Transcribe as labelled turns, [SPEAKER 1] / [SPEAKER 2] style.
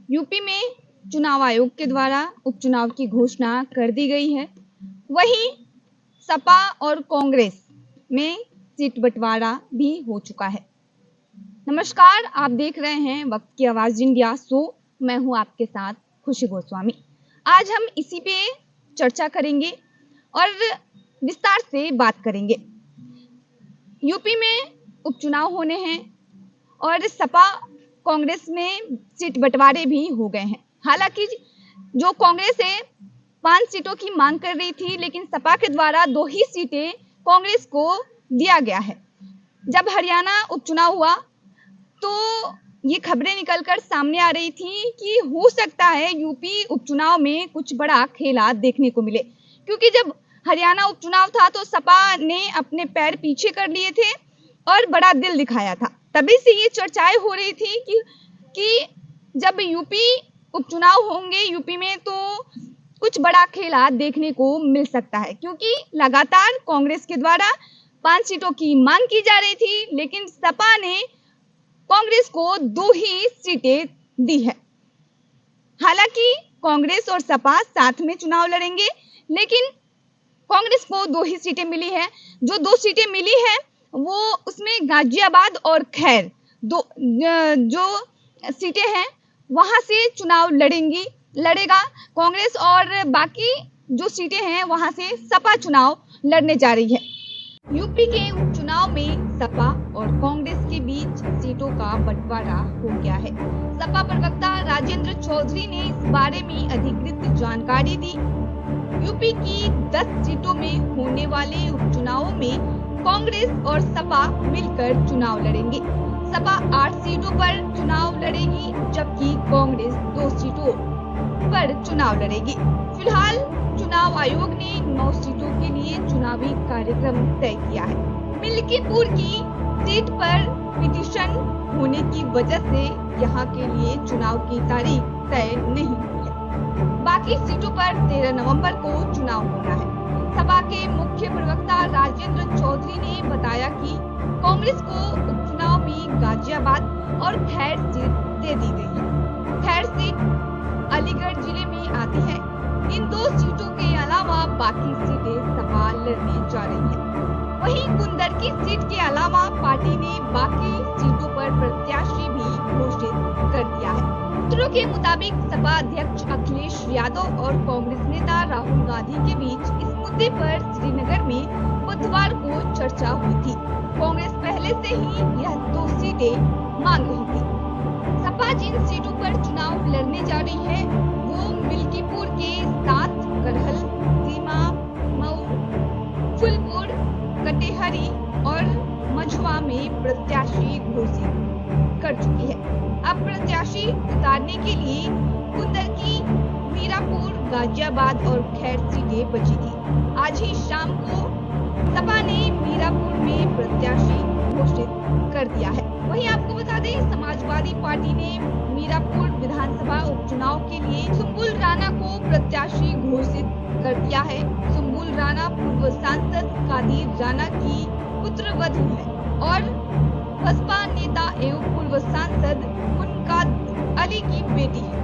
[SPEAKER 1] UP में चुनाव आयोग के द्वारा उपचुनाव की घोषणा कर दी गई है। वहीं सपा और कांग्रेस में सीट बंटवारा भी हो चुका है। नमस्कार, आप देख रहे हैं वक्त की आवाज इंडिया शो। मैं हूं आपके साथ खुशी गोस्वामी। आज हम इसी पे चर्चा करेंगे और विस्तार से बात करेंगे। यूपी में उपचुनाव होने हैं और सपा कांग्रेस में सीट बंटवारे भी हो गए हैं। हालांकि जो कांग्रेस है 5 सीटों की मांग कर रही थी, लेकिन सपा के द्वारा 2 ही सीटें कांग्रेस को दिया गया है। जब हरियाणा उपचुनाव हुआ तो ये खबरें निकलकर सामने आ रही थी कि हो सकता है यूपी उपचुनाव में कुछ बड़ा खेला देखने को मिले, क्योंकि जब हरियाणा उपचुनाव था तो सपा ने अपने पैर पीछे कर लिए थे और बड़ा दिल दिखाया था। तभी से ये चर्चाएं हो रही थी कि जब यूपी उपचुनाव होंगे यूपी में तो कुछ बड़ा खेला देखने को मिल सकता है, क्योंकि लगातार कांग्रेस के द्वारा 5 सीटों की मांग की जा रही थी, लेकिन सपा ने कांग्रेस को 2 ही सीटें दी है। हालांकि कांग्रेस और सपा साथ में चुनाव लड़ेंगे, लेकिन कांग्रेस को 2 ही सीटें मिली है। जो 2 सीटें मिली है वो उसमें गाजियाबाद और खैर जो सीटें हैं वहां से चुनाव लड़ेगा कांग्रेस, और बाकी जो सीटें हैं वहां से सपा चुनाव लड़ने जा रही है। यूपी के उपचुनाव में सपा और कांग्रेस के बीच सीटों का बंटवारा हो गया है। सपा प्रवक्ता राजेंद्र चौधरी ने इस बारे में अधिकृत जानकारी दी। यूपी की 10 सीटों में होने वाले उपचुनावों में कांग्रेस और सपा मिलकर चुनाव लड़ेंगे। सपा 8 सीटों पर चुनाव लड़ेगी, जबकि कांग्रेस 2 सीटों पर चुनाव लड़ेगी। फिलहाल चुनाव आयोग ने 9 सीटों के लिए चुनावी कार्यक्रम तय किया है। मिल्कीपुर की सीट पर पिटीशन होने की वजह से यहाँ के लिए चुनाव की तारीख तय नहीं हुई है। बाकी सीटों पर 13 नवंबर को चुनाव होना है। सपा के मुख्य प्रवक्ता राजेंद्र चौधरी ने बताया कि कांग्रेस को उपचुनाव में गाजियाबाद और खैर सीट दे दी गई है। खैर सीट अलीगढ़ जिले में आती है। इन 2 सीटों के अलावा बाकी सीटें सपा लड़ने जा रही है। वहीं कुंदर की सीट के अलावा पार्टी ने बाकी सीटों पर प्रत्याशी भी घोषित कर दिया है। सूत्रों के मुताबिक सपा अध्यक्ष अखिलेश यादव और कांग्रेस नेता राहुल गांधी के बीच इस मुद्दे पर श्रीनगर में बुधवार को चर्चा हुई थी। कांग्रेस पहले से ही यह 2 सीटें मांग रही थी। सपा जिन सीटों पर चुनाव लड़ने जा रही है वो मिल्कीपुर के 7, करहल, सीमा, मऊ, फूलपुर, कटेहरी और मझुआ में प्रत्याशी घोषित कर चुकी है। अब प्रत्याशी उतारने के लिए कुंदर की मीरापुर, गाजियाबाद और खैर सीटें बची थी। आज ही शाम को सपा ने मीरापुर में प्रत्याशी घोषित कर दिया है। वहीं आपको बता दें, समाजवादी पार्टी ने मीरापुर विधानसभा उपचुनाव के लिए सुम्बुल राणा को प्रत्याशी घोषित कर दिया है। सुम्बुल राणा पूर्व सांसद कादिर राणा की पुत्रवधू है और बसपा नेता एवं पूर्व सांसद मुनकाद अली की बेटी है।